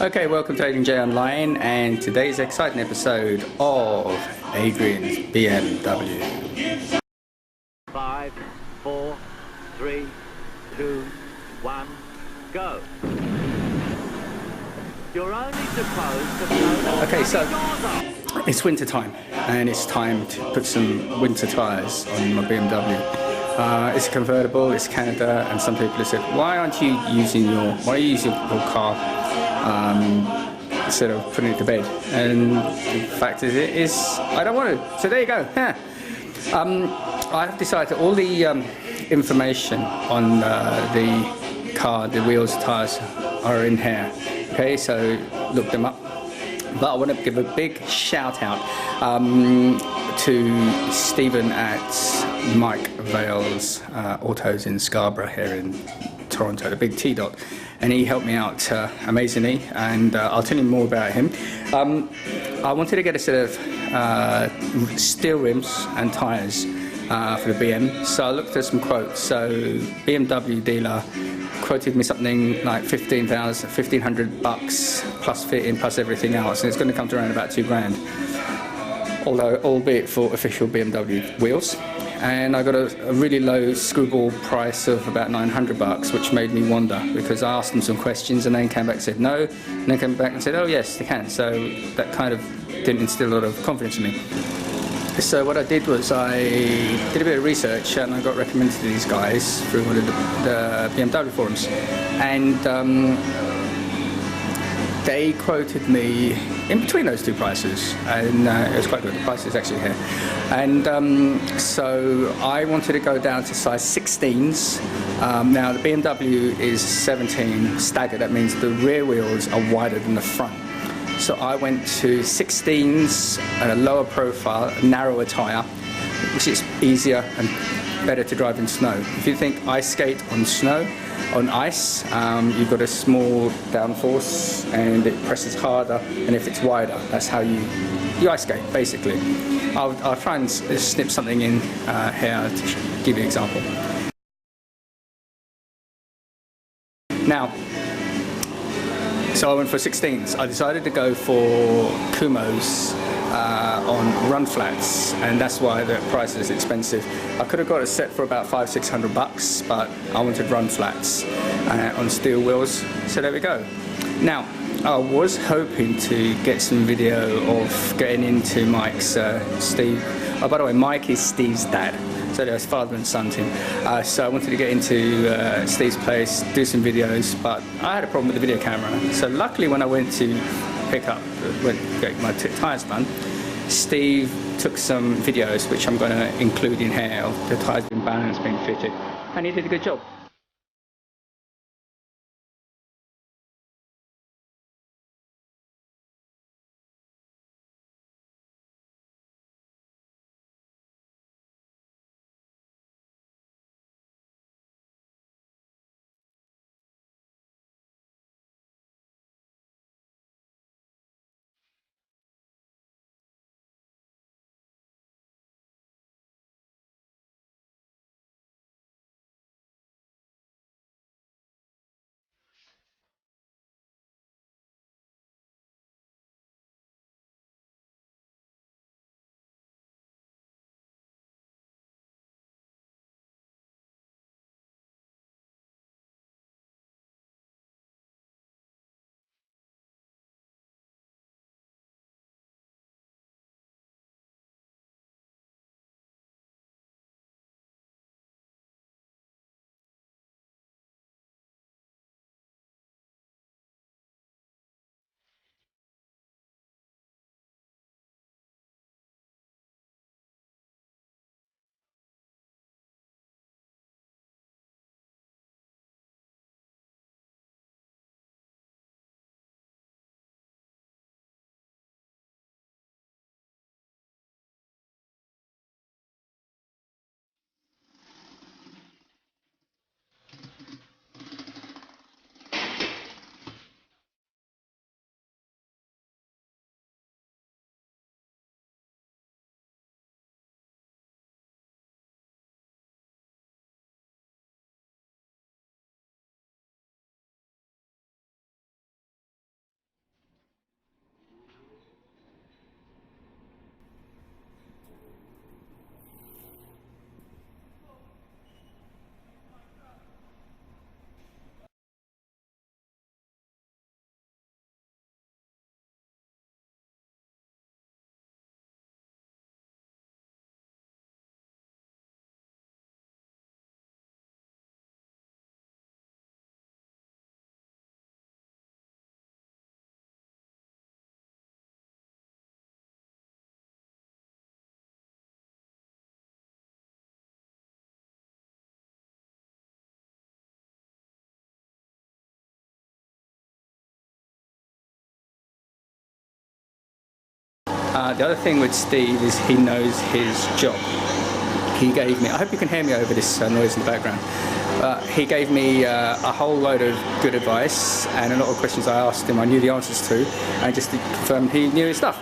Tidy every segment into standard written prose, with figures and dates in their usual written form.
Okay, welcome to Adrian J Online, and today's exciting episode of Adrian's BMW. 5, 4, 3, 2, 1, go. You're only supposed to blow. Okay, so it's winter time, and it's time to put some winter tyres on my BMW. It's a convertible, it's Canada, and some people have said, why are you using your car instead of putting it to bed? And the fact is, I don't want to. So there you go. I've decided that all the information on the car, the wheels, tyres, are in here. Okay, so look them up. But I want to give a big shout out to Stephen at Mike Vale's Autos in Scarborough here in Toronto, the big T-Dot, and he helped me out amazingly, and I'll tell you more about him. I wanted to get a set of steel rims and tyres for the BM, so I looked at some quotes. So BMW dealer quoted me something like $1,500 plus fitting plus everything else, and it's going to come to around about $2,000, albeit for official BMW wheels. And I got a really low screwball price of about $900, which made me wonder, because I asked them some questions and then came back and said no, and then came back and said, oh yes, they can. So that kind of didn't instill a lot of confidence in me. So what I did was I did a bit of research, and I got recommended to these guys through one of the BMW forums, and they quoted me in between those two prices, and it was quite good. The price is actually here, and so I wanted to go down to size 16s. Now the BMW is 17 staggered. That means the rear wheels are wider than the front. So I went to 16s and a lower profile, a narrower tyre, which is easier and better to drive in snow. If you think ice skate on snow, on ice, you've got a small downforce and it presses harder, and if it's wider, that's how you ice skate, basically. I'll try and snip something in here to give you an example. Now, so I went for 16s. I decided to go for Kumho's on run flats, and that's why the price is expensive. I could have got a set for about $500-600, but I wanted run flats on steel wheels. So there we go. Now, I was hoping to get some video of getting into Mike's Steve. Oh, by the way, Mike is Steve's dad. So there's father and son team. So I wanted to get into Steve's place, do some videos, but I had a problem with the video camera. So luckily when I went to pick up, get my tyres done, Steve took some videos, which I'm going to include in here, of the tyres being balanced, being fitted, and he did a good job. The other thing with Steve is he knows his job. He gave me, I hope you can hear me over this noise in the background. He gave me a whole load of good advice, and a lot of questions I asked him I knew the answers to, and just to confirm he knew his stuff.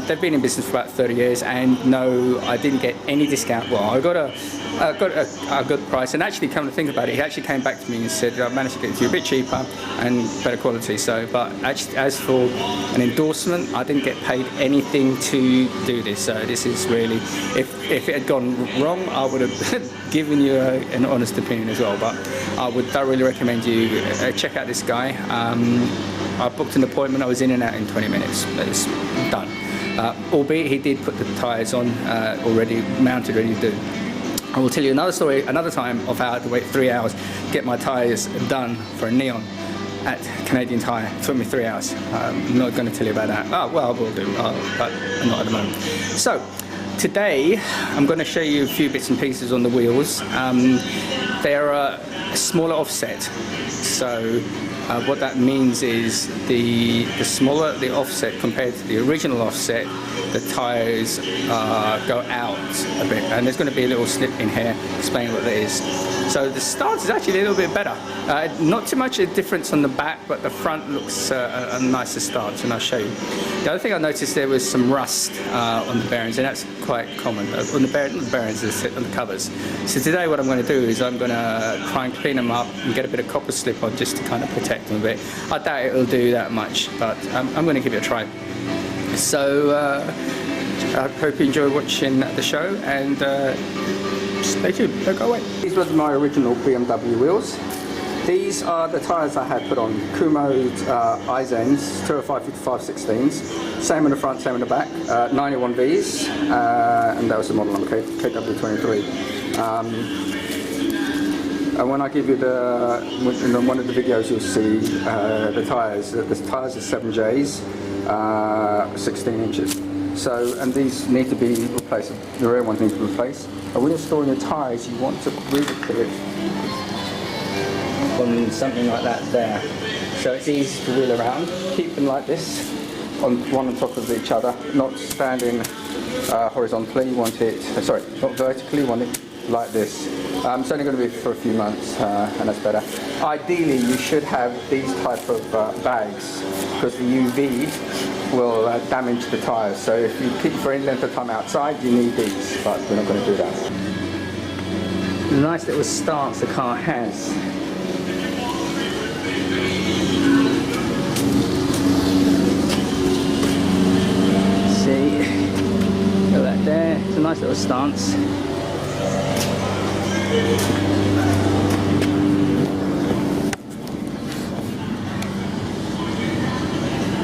They've been in business for about 30 years, and no, I didn't get any discount. Well, I got a good price, and actually, come to think about it, he actually came back to me and said, I managed to get it to you a bit cheaper and better quality. So, but actually, as for an endorsement, I didn't get paid anything to do this. So this is really, if it had gone wrong, I would have given you an honest opinion as well. But I would thoroughly recommend you check out this guy. I booked an appointment, I was in and out in 20 minutes. It's done. Albeit he did put the tyres on already, mounted, ready to do. I will tell you another story, another time, of how I had to wait 3 hours to get my tyres done for a Neon at Canadian Tire. It took me 3 hours. I'm not going to tell you about that. Oh, well, I will do, but not at the moment. So, today I'm going to show you a few bits and pieces on the wheels. They're a smaller offset. So, what that means is the smaller the offset compared to the original offset, the tyres go out a bit, and there's going to be a little snip in here explaining what that is. So the stance is actually a little bit better. Not too much a difference on the back, but the front looks a nicer stance, and I'll show you. The other thing I noticed, there was some rust on the bearings, and that's quite common on the bearings, on the covers. So today what I'm going to do is I'm going to try and clean them up and get a bit of copper slip on just to kind of protect them a bit. I doubt it'll do that much, but I'm going to give it a try. So I hope you enjoy watching the show, and stay tuned, don't go away. These were my original BMW wheels. These are the tyres I had put on, Kumo Izens 205 55 16s. Same in the front, same in the back. 91Vs, and that was the model number, KW23. And when I give you in one of the videos, you'll see the tyres. The tyres are 7Js, 16 inches. So, and these need to be replaced. The rear ones need to be replaced. And when you're storing your tyres, you want to really put it on something like that there. So it's easy to wheel around. Keep them like this, one on top of each other, not standing horizontally. You want it, sorry, not vertically. You want it like this. It's only going to be for a few months, and that's better. Ideally, you should have these type of bags, because the UV will damage the tyres. So if you keep for any length of time outside, you need these, but we're not going to do that. The nice little stance the car has. See, got that there. It's a nice little stance.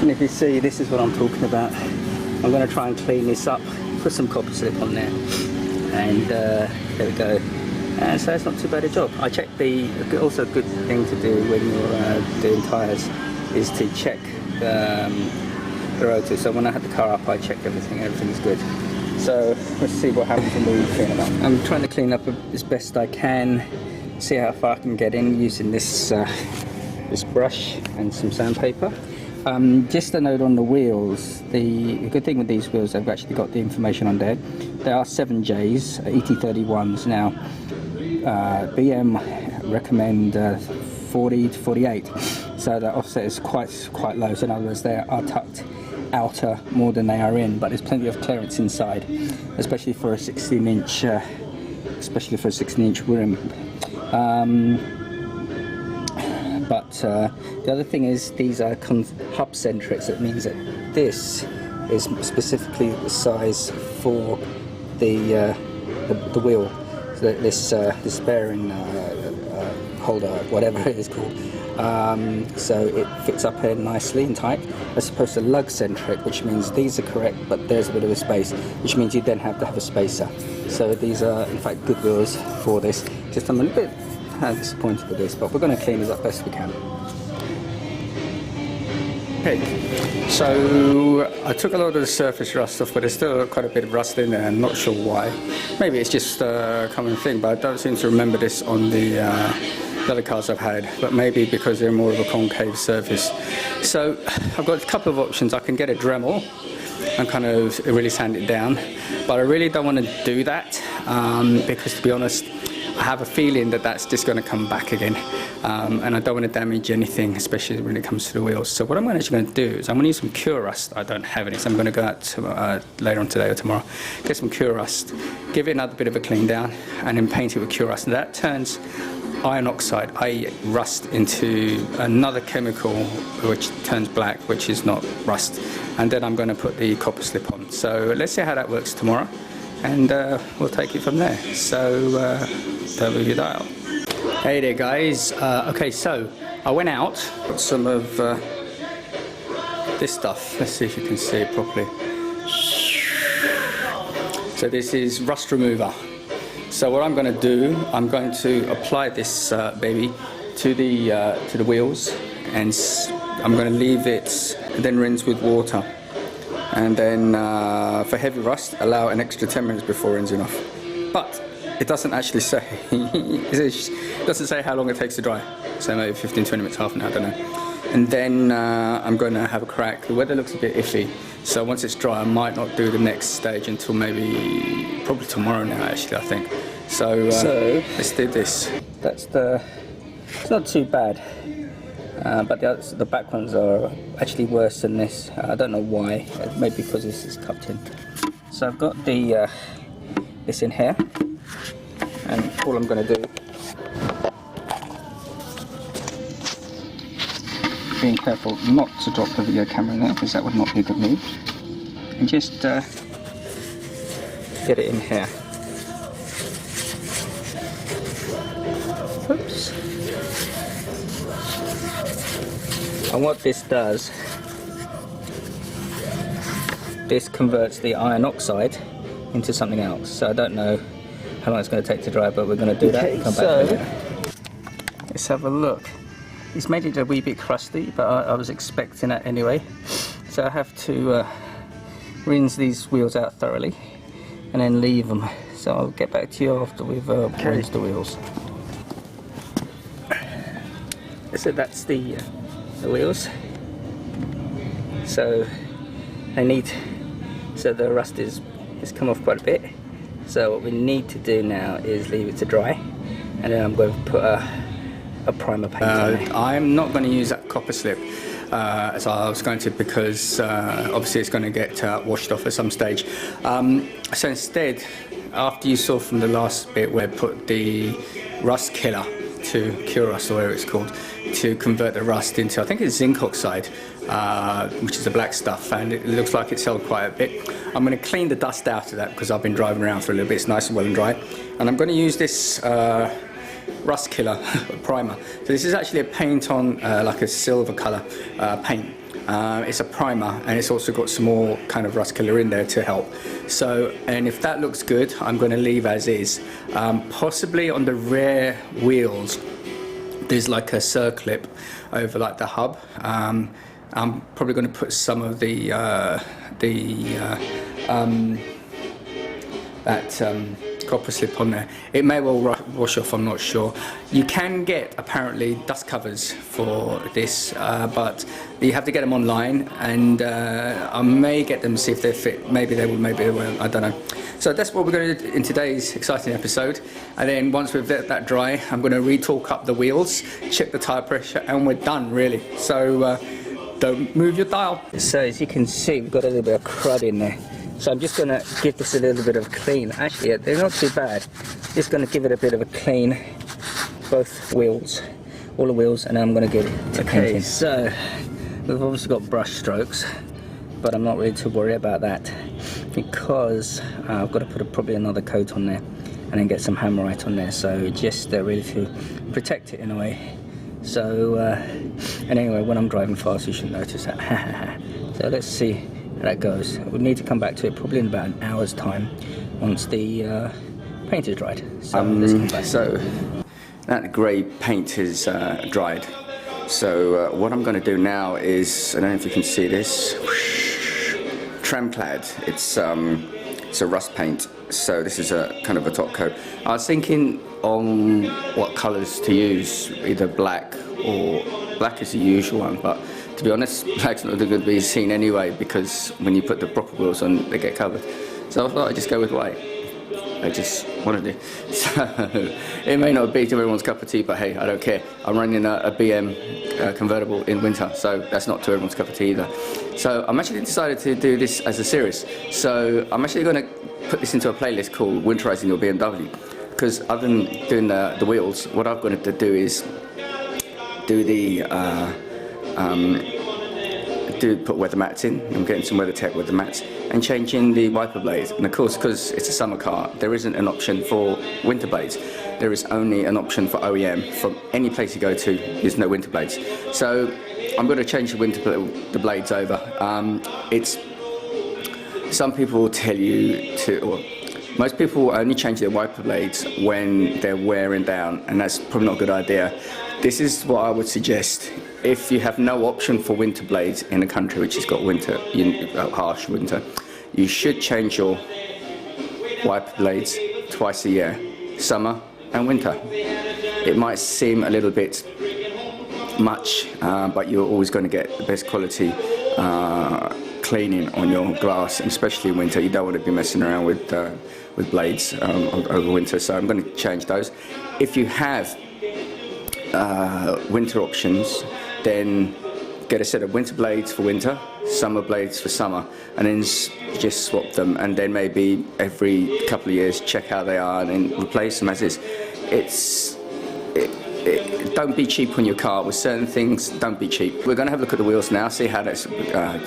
And if you see, this is what I'm talking about. I'm going to try and clean this up, put some copper slip on there, and there we go. And so it's not too bad a job. I checked also a good thing to do when you're doing tyres is to check the rotor. So when I had the car up, I checked everything's good. So let's see what happens when we clean it up. I'm trying to clean up as best I can, see how far I can get in using this this brush and some sandpaper. Just a note on the wheels. The good thing with these wheels, they've actually got the information on there. They are 7Js, ET31s. Now, BM recommend 40 to 48, so the offset is quite low. So in other words, they are tucked outer more than they are in, but there's plenty of clearance inside, especially for a 16-inch, rim. But the other thing is, these are hub centrics. That means that this is specifically the size for the wheel. So this bearing holder, whatever it is called. So it fits up here nicely and tight, as opposed to lug centric, which means these are correct, but there's a bit of a space, which means you then have to have a spacer. So these are in fact good wheels for this. Just I'm a little bit disappointed with this, but we're going to clean this up best we can. Okay, so I took a lot of the surface rust off, but there's still quite a bit of rust in there. I'm not sure why. Maybe it's just a common thing, but I don't seem to remember this on the other cars I've had, but maybe because they're more of a concave surface. So I've got a couple of options. I can get a Dremel and kind of really sand it down. But I really don't want to do that because, to be honest, I have a feeling that that's just going to come back again, and I don't want to damage anything, especially when it comes to the wheels. So what I'm actually going to do is I'm going to use some Cure Rust. I don't have any, so I'm going to go out to, later on today or tomorrow, get some Cure Rust, give it another bit of a clean down, and then paint it with Cure Rust. And that turns iron oxide, i.e. rust, into another chemical which turns black, which is not rust. And then I'm going to put the copper slip on. So let's see how that works tomorrow, and we'll take it from there. So don't move your dial. Hey there guys, okay, so I went out, got some of this stuff. Let's see if you can see it properly. So this is rust remover. So what I'm going to do, I'm going to apply this baby to the wheels, and I'm going to leave it, then rinse with water, and then for heavy rust, allow an extra 10 minutes before rinsing off. But it doesn't actually say, it doesn't say how long it takes to dry. So maybe 15-20 minutes, half an hour, I don't know. And then I'm going to have a crack. The weather looks a bit iffy, so once it's dry I might not do the next stage until probably tomorrow now actually, I think. So let's do this. It's not too bad, but the back ones are actually worse than this. I don't know why, maybe because this is cupped in. So I've got this in here, and all I'm going to do, being careful not to drop the video camera in there because that would not be a good move, and just get it in here. Oops. And what this does, this converts the iron oxide into something else. So I don't know how long it's going to take to dry, but we're going to do that and come back later. Let's have a look. It's made it a wee bit crusty, but I was expecting that anyway. So I have to rinse these wheels out thoroughly and then leave them. So I'll get back to you after we've rinsed the wheels. So that's the wheels. So so the rust has come off quite a bit. So what we need to do now is leave it to dry, and then I'm going to put a primer paint on it. I'm not going to use that copper slip as I was going to, because obviously it's going to get washed off at some stage. So instead, after you saw from the last bit where I put the rust killer to Cure Rust, or whatever it's called, to convert the rust into, I think it's zinc oxide, which is the black stuff, and it looks like it's held quite a bit. I'm going to clean the dust out of that because I've been driving around for a little bit. It's nice and well and dry, and I'm going to use this rust killer primer. So this is actually a paint on like a silver colour paint. It's a primer, and it's also got some more kind of rust killer in there to help. So, and if that looks good, I'm going to leave as is. Possibly on the rear wheels there's like a circlip over like the hub. I'm probably going to put some of copper slip on there. It may well wash off, I'm not sure. You can get apparently dust covers for this, but you have to get them online, and I may get them, see if they fit. Maybe they will, maybe they won't, I don't know. So that's what we're going to do in today's exciting episode, and then once we've let that dry, I'm going to re-torque up the wheels, check the tyre pressure, and we're done really. So don't move your dial. So as you can see, we've got a little bit of crud in there. So I'm just going to give this a little bit of a clean. Actually, they're not too bad. Just going to give it a bit of a clean, both wheels, all the wheels, and then I'm going to give it to painting. So we've obviously got brush strokes, but I'm not really too worried about that because I've got to put probably another coat on there and then get some hammerite on there. So just really to protect it in a way. So and anyway, when I'm driving fast, you should notice that. So let's see how that goes. We need to come back to it probably in about an hour's time once the paint is dried. So let's come back. So that grey paint is dried. So what I'm going to do now is, I don't know if you can see this, Tramclad. It's a rust paint. So this is a kind of a top coat. I was thinking on what colours to use, either black, or black is the usual one, but To be honest, black's not going to be seen anyway, because when you put the proper wheels on, they get covered. So I thought I'd just go with white. I just wanted to. So it may not be to everyone's cup of tea, but hey, I don't care. I'm running a BM convertible in winter, so that's not to everyone's cup of tea either. So I'm actually decided to do this as a series. So I'm actually going to put this into a playlist called Winterizing Your BMW, because other than doing the wheels, what I've got to do is do the put weather mats in. I'm getting some WeatherTech weather mats and changing the wiper blades. And of course, because it's a summer car, there isn't an option for winter blades. There is only an option for OEM. From any place you go to, there's no winter blades. So I'm going to change the blades over. Some people will tell you to, or most people will only change their wiper blades when they're wearing down, and that's probably not a good idea. This is what I would suggest. If you have no option for winter blades in a country which has got winter, harsh winter, you should change your wiper blades twice a year, summer and winter. It might seem a little bit much, but you're always going to get the best quality cleaning on your glass, and especially in winter. You don't want to be messing around with blades over winter, so I'm going to change those. If you have winter options, then get a set of winter blades for winter, summer blades for summer, and then just swap them, and then maybe every couple of years check how they are and then replace them as is. Don't be cheap on your car. With certain things, don't be cheap. We're going to have a look at the wheels now, see how that's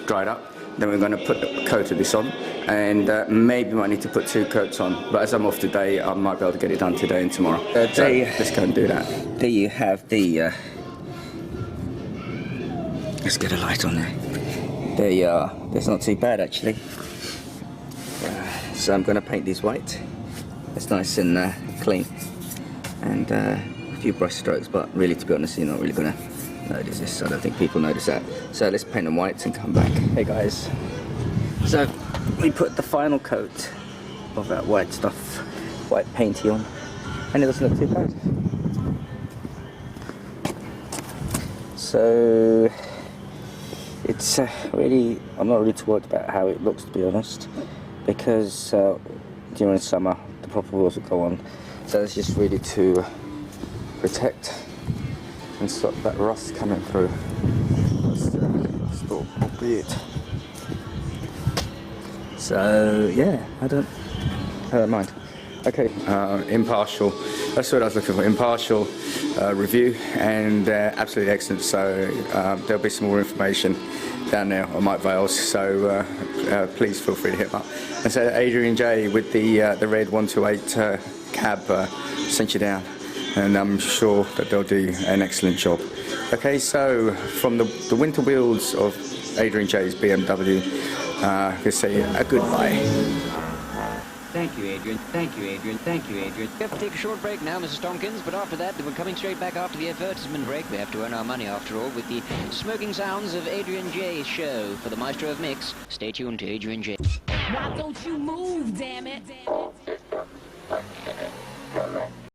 dried up. Then we're going to put a coat of this on, and maybe I need to put 2 coats on. But as I'm off today, I might be able to get it done today and tomorrow. So let's go and do that. There you have the... let's get a light on there. There you are. That's not too bad actually. So I'm going to paint these white. It's nice and clean. And a few brush strokes, but really, to be honest, you're not really going to notice this. I don't think people notice that. So let's paint them white and come back. Hey guys. So we put the final coat of that white stuff, white painty on, and it doesn't look too bad. So it's really, I'm not really too worried about how it looks, to be honest, because during summer the proper wheels will go on. So it's just really to protect and stop that rust coming through. That's albeit. So yeah, I don't mind. Okay, impartial. That's what I was looking for. Impartial review, and absolutely excellent. So there'll be some more information down there on Mike Vales. So please feel free to hit them up. And so Adrian J with the red 128 cab sent you down, and I'm sure that they'll do an excellent job. Okay, so from the winter wheels of Adrian J's BMW, I can say a goodbye. Thank you, Adrian. Thank you, Adrian. Thank you, Adrian. We have to take a short break now, Mrs. Tompkins, but after that, we're coming straight back after the advertisement break. We have to earn our money, after all, with the smoking sounds of Adrian J's show. For the maestro of mix, stay tuned to Adrian J. Why don't you move, damn it?